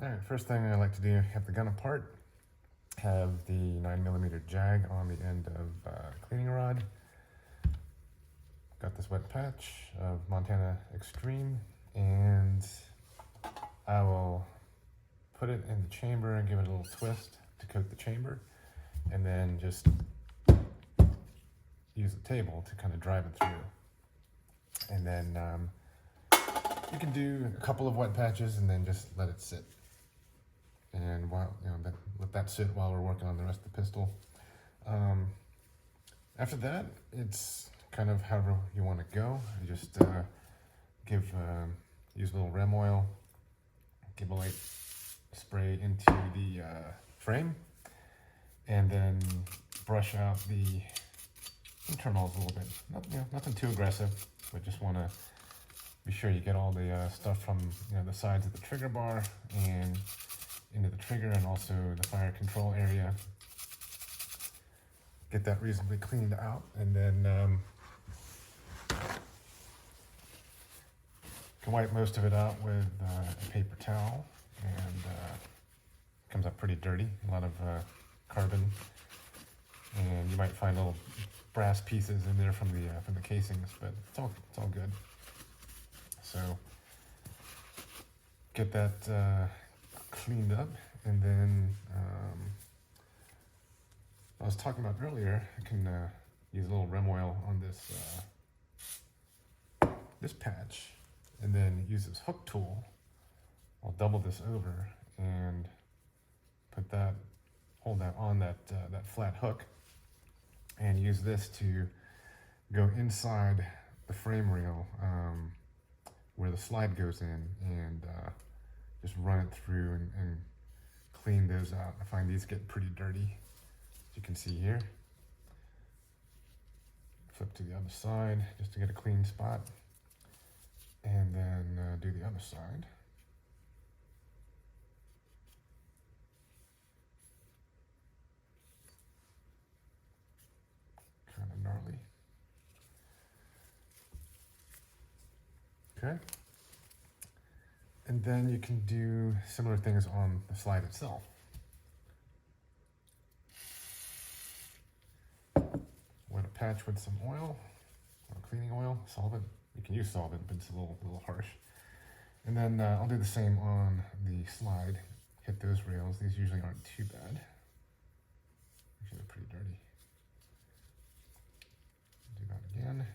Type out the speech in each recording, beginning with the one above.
All right, first thing I like to do, have the gun apart, have the 9mm jag on the end of cleaning rod. Got this wet patch of Montana Extreme, and I will put it in the chamber and give it a little twist to coat the chamber, and then just use the table to kind of drive it through. And then you can do a couple of wet patches and then just let it sit. And while let that sit while we're working on the rest of the pistol. After that, it's kind of however you want to go. You just use a little rem oil, give a light spray into the frame, and then brush out the internals a little bit. Nothing too aggressive, but just want to be sure you get all the stuff from the sides of the trigger bar and into the trigger, and also the fire control area. Get that reasonably cleaned out, and then can wipe most of it out with a paper towel, and comes up pretty dirty, a lot of carbon, and you might find little brass pieces in there from the casings, but it's all good. So get that cleaned up, and then I was talking about earlier, I can use a little rem oil on this patch, and then use this hook tool. I'll double this over and hold that on that flat hook, and use this to go inside the frame rail where the slide goes in, and just run it through and clean those out. I find these get pretty dirty, as you can see here. Flip to the other side just to get a clean spot, and then do the other side. Kind of gnarly. Okay. And then you can do similar things on the slide itself. Wet a patch with some oil, or cleaning oil, solvent. You can use solvent, but it's a little harsh. And then I'll do the same on the slide. Hit those rails. These usually aren't too bad. Actually, they're pretty dirty. Do that again.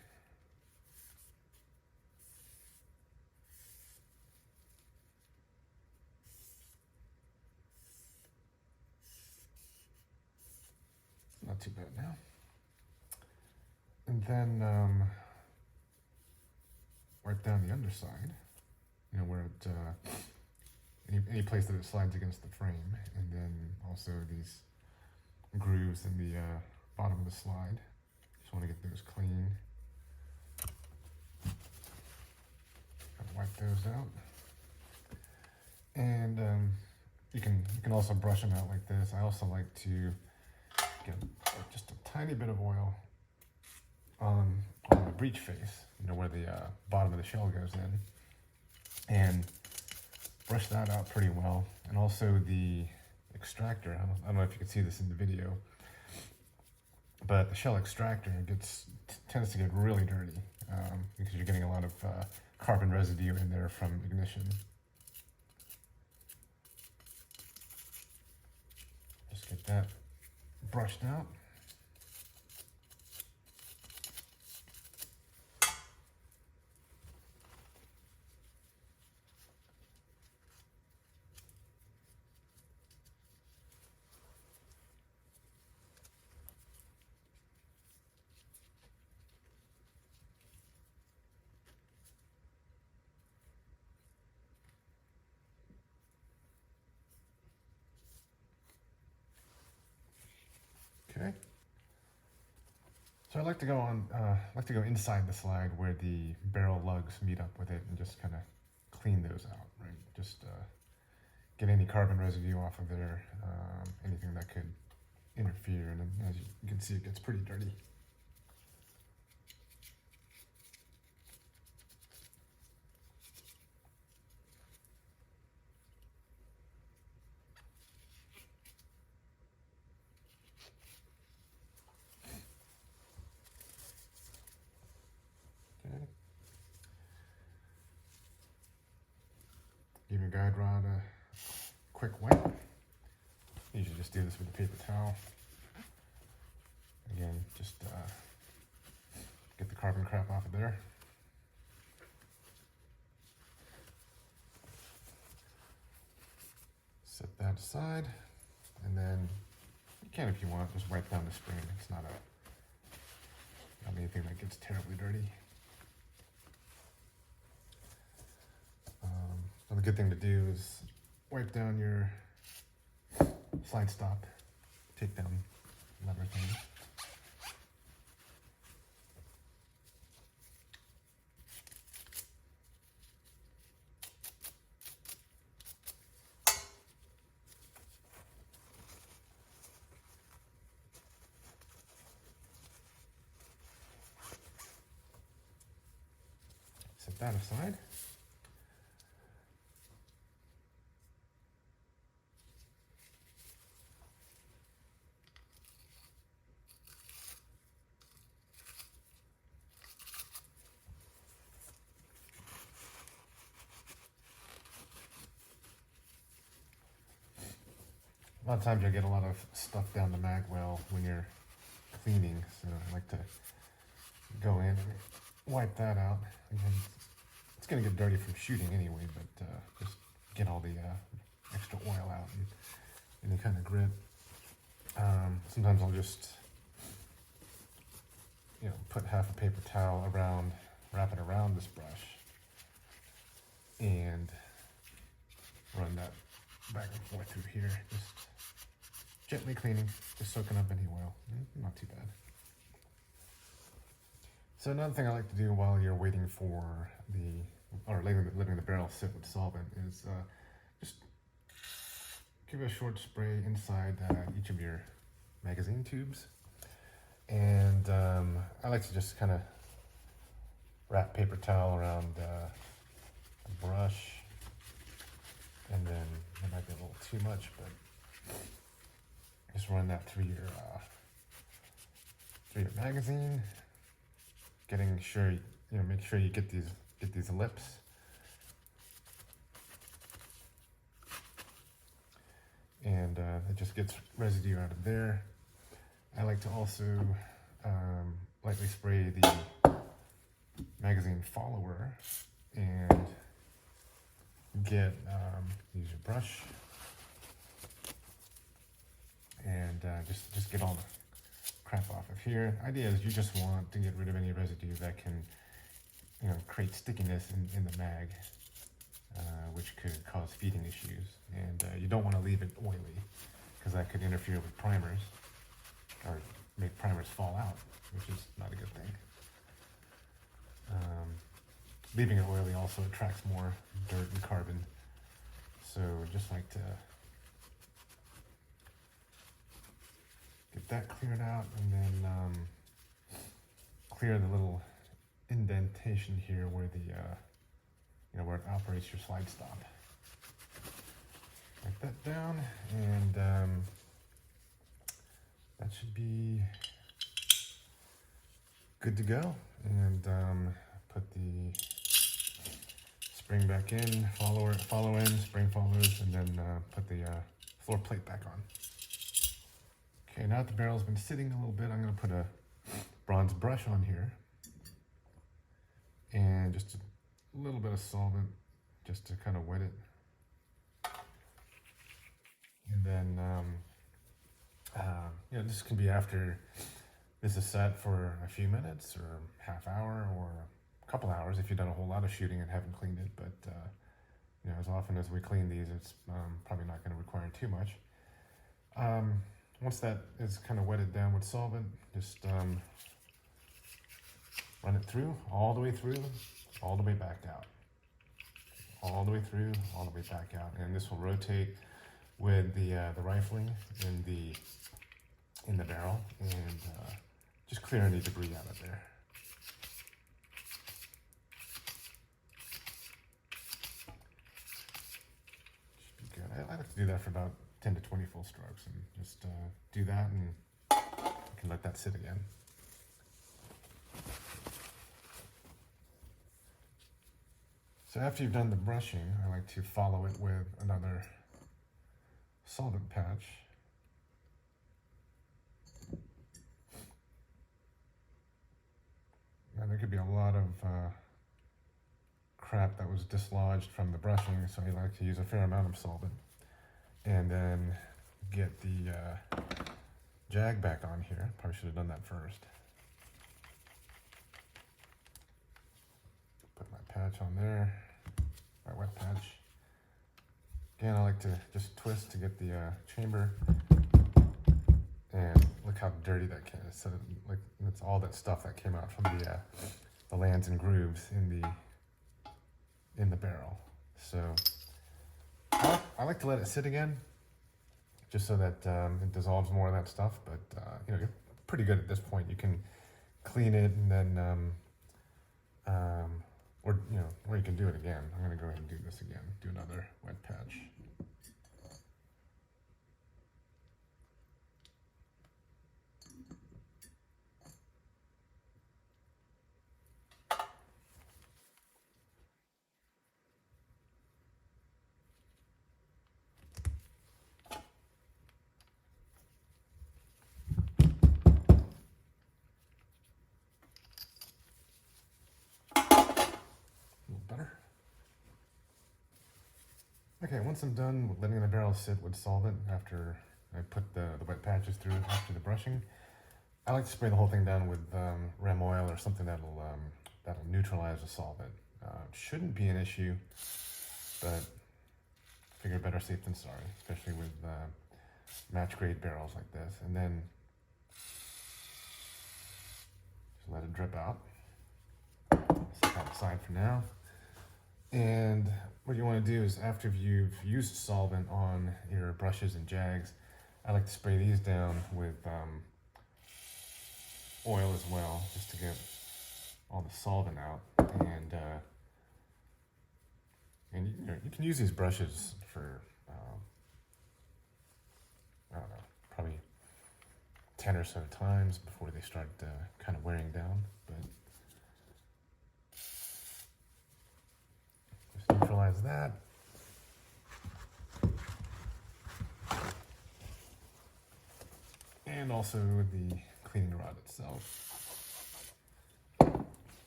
Not too bad now. And then wipe down the underside, where it, any place that it slides against the frame, and then also these grooves in the bottom of the slide. Just want to get those clean. Gotta wipe those out. And you can also brush them out like this. I also like to get just a tiny bit of oil on the breech face, where the bottom of the shell goes in, and brush that out pretty well. And also the extractor, I don't know if you can see this in the video, but the shell extractor tends to get really dirty because you're getting a lot of carbon residue in there from ignition. Just get that brushed out. Okay. So I like to go inside the slide where the barrel lugs meet up with it, and just kind of clean those out, right? Just get any carbon residue off of there, anything that could interfere, and as you can see, it gets pretty dirty. guide rod a quick wipe. Usually just do this with a paper towel. Again, just get the carbon crap off of there. Set that aside, and then you can, if you want, just wipe down the spring. It's not anything that gets terribly dirty. Another good thing to do is wipe down your slide stop, take down lever thing. Set that aside. A lot of times you'll get a lot of stuff down the mag well when you're cleaning, so I like to go in and wipe that out. Again, it's going to get dirty from shooting anyway, but just get all the extra oil out and any kind of grit. Sometimes I'll just, put half a paper towel around, wrap it around this brush, and run that back and forth through here, just gently cleaning, just soaking up any oil. Not too bad. So another thing I like to do while you're waiting for letting the barrel sit with solvent is just give it a short spray inside each of your magazine tubes. And I like to just kind of wrap paper towel around a brush, and then it might be a little too much, but just run that through your magazine, getting sure make sure you get these lips. And it just gets residue out of there. I like to also lightly spray the magazine follower and use your brush and just get all the crap off of here. The idea is you just want to get rid of any residue that can create stickiness in the mag, which could cause feeding issues. And you don't want to leave it oily, because that could interfere with primers or make primers fall out, which is not a good thing. Leaving it oily also attracts more dirt and carbon, so just like to get that cleared out, and then clear the little indentation here where where it operates your slide stop. Wipe that down, and that should be good to go. And put the spring back in, follow in, spring follows, and then put the floor plate back on. Okay, now that the barrel's been sitting a little bit, I'm going to put a bronze brush on here, and just a little bit of solvent just to kind of wet it. And then, this can be after this is set for a few minutes or half hour or a couple hours if you've done a whole lot of shooting and haven't cleaned it. But, as often as we clean these, it's probably not going to require too much. Once that is kind of wetted down with solvent, just run it through, all the way through, all the way back out. All the way through, all the way back out. And this will rotate with the rifling in the barrel, and just clear any debris out of there. Should be good. I like to do that for about 10 to 20 full strokes, and just do that, and you can let that sit again. So after you've done the brushing, I like to follow it with another solvent patch. And there could be a lot of crap that was dislodged from the brushing, so I like to use a fair amount of solvent. And then get the jag back on here. Probably should have done that first. Put my patch on there, my wet patch. Again, I like to just twist to get the chamber. And look how dirty that came. So like it's all that stuff that came out from the lands and grooves in the barrel. So I like to let it sit again, just so that it dissolves more of that stuff. But you know, you're pretty good at this point. You can clean it and then, or you can do it again. I'm gonna go ahead and do this again. Do another wet patch. Better. Okay, once I'm done with letting the barrel sit with solvent after I put the wet patches through it after the brushing, I like to spray the whole thing down with Rem oil or something that'll neutralize the solvent. It shouldn't be an issue, but figure better safe than sorry, especially with match grade barrels like this. And then just let it drip out. Set that aside for now. And what you want to do is after you've used solvent on your brushes and jags, I like to spray these down with oil as well, just to get all the solvent out. And you can use these brushes for I don't know, probably 10 or so times before they start kind of wearing down. But just neutralize that. And also the cleaning rod itself.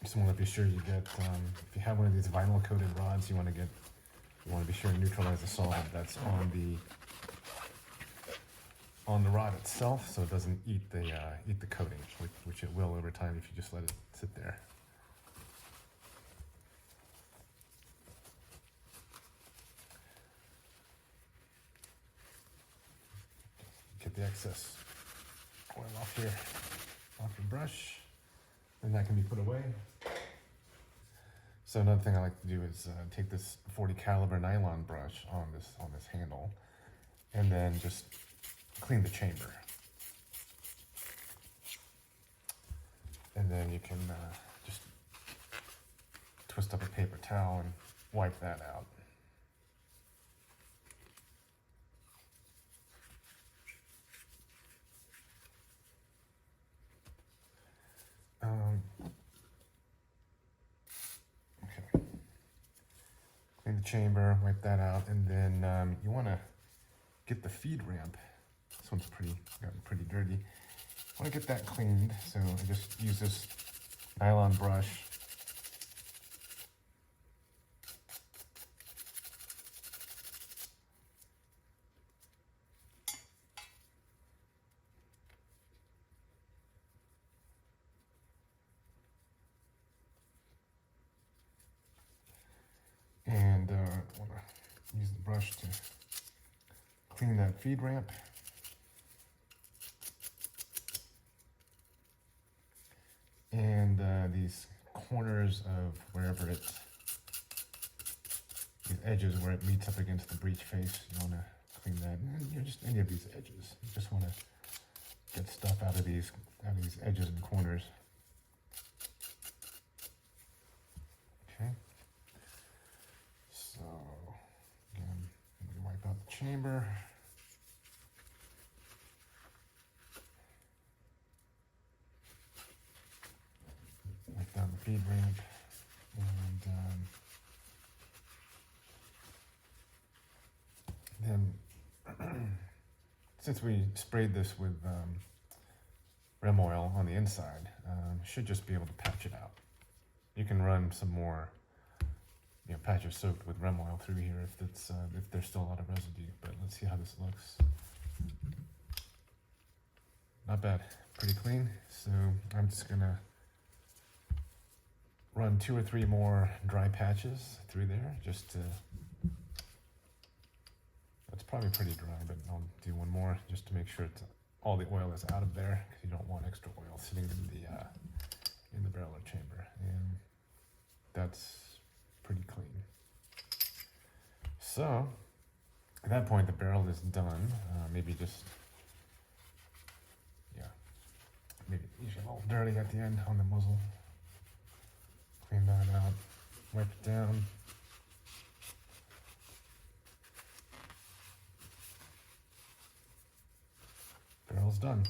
Just want to be sure you get, if you have one of these vinyl coated rods, you want to be sure to neutralize the solvent that's on the rod itself, so it doesn't eat the coating, which it will over time if you just let it sit there. Get the excess oil off here, off your brush, and that can be put away. So another thing I like to do is take this 40 caliber nylon brush on this handle, and then just clean the chamber. And then you can just twist up a paper towel and wipe that out. Okay. Clean the chamber, wipe that out, and then you want to get the feed ramp. This one's gotten pretty dirty. I want to get that cleaned, so I just use this nylon brush. And I want to use the brush to clean that feed ramp. And these corners of wherever these edges where it meets up against the breech face, you want to clean that. And just any of these edges. You just want to get stuff out of these edges and corners. Okay. So again, I'm going to wipe out the chamber. Wipe down the feed ramp, and since we sprayed this with rim oil on the inside, should just be able to patch it out. You can run some more, patches soaked with rim oil through here if there's still a lot of residue. But let's see how this looks. Not bad, pretty clean. So I'm just gonna run 2 or 3 more dry patches through there, just to. It's probably pretty dry, but I'll do one more just to make sure all the oil is out of there, because you don't want extra oil sitting in the barrel or chamber. And that's pretty clean. So at that point, the barrel is done. Maybe usually a little dirty at the end on the muzzle. Clean that out, wipe it down. Barrel's done.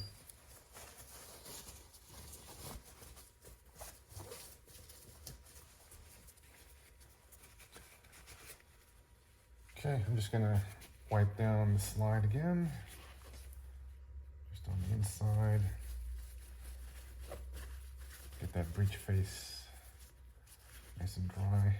Okay, I'm just gonna wipe down the slide again, just on the inside. Get that breech face nice and dry.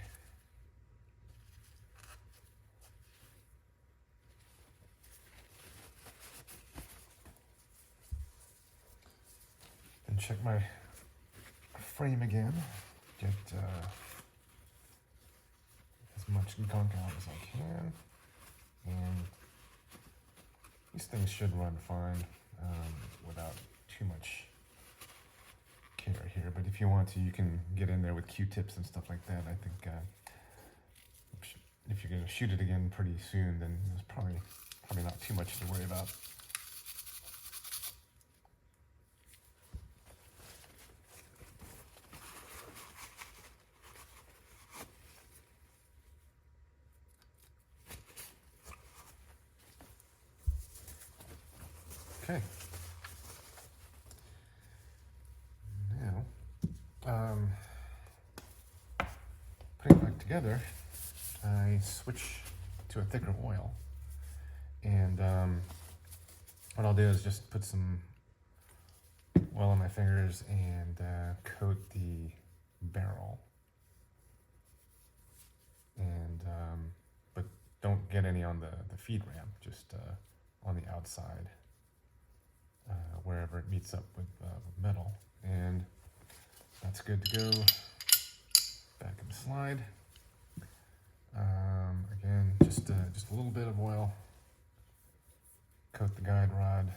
Then check my frame again. Get as much gunk out as I can. And these things should run fine without too much care here. But if you want to, you can get in there with Q-tips and stuff like that. I think if you're going to shoot it again pretty soon, then there's probably not too much to worry about. Okay. Now, putting it back together, I switch to a thicker oil, and what I'll do is just put some oil on my fingers and coat the barrel, and but don't get any on the feed ramp, just on the outside. Wherever it meets up with metal, and that's good to go. Back in the slide. Again, just a little bit of oil. Coat the guide rod.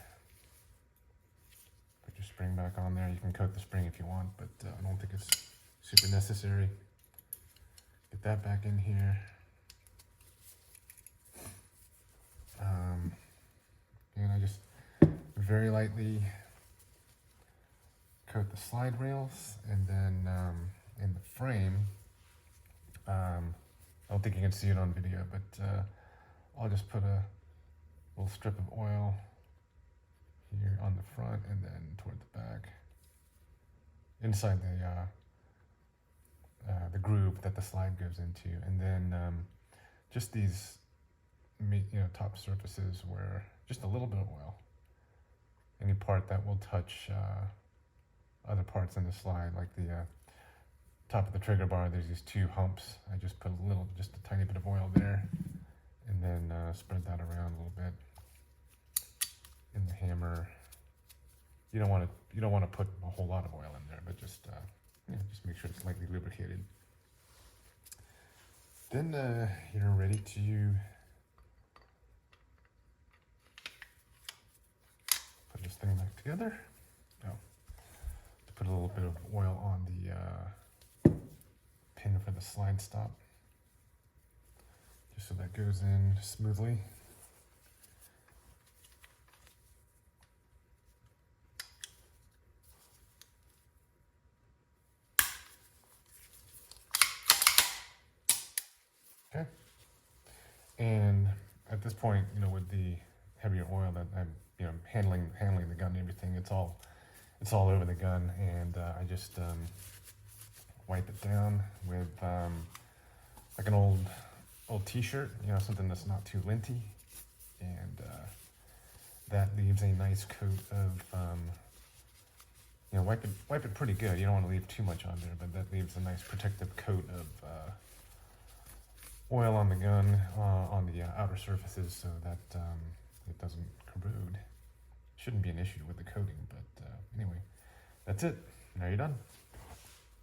Put your spring back on there. You can coat the spring if you want, but I don't think it's super necessary. Get that back in here. And I just very lightly coat the slide rails, and then in the frame, I don't think you can see it on video, but I'll just put a little strip of oil here on the front and then toward the back, inside the groove that the slide goes into, and then just these top surfaces where just a little bit of oil. Any part that will touch other parts in the slide, like the top of the trigger bar, there's these 2 humps. I just put just a tiny bit of oil there, and then spread that around a little bit. In the hammer, you don't want to put a whole lot of oil in there, but just make sure it's lightly lubricated. Then you're ready to put this thing back together. To put a little bit of oil on the pin for the slide stop, just so that goes in smoothly. Okay. And at this point, with the heavier oil that I'm, handling the gun and everything, it's all over the gun, and I just wipe it down with like an old t-shirt, something that's not too linty, and that leaves a nice coat of, you know, wipe it pretty good. You don't want to leave too much on there, but that leaves a nice protective coat of oil on the gun, on the outer surfaces, so that it doesn't corrode. Shouldn't be an issue with the coating, but anyway, that's it. Now you're done.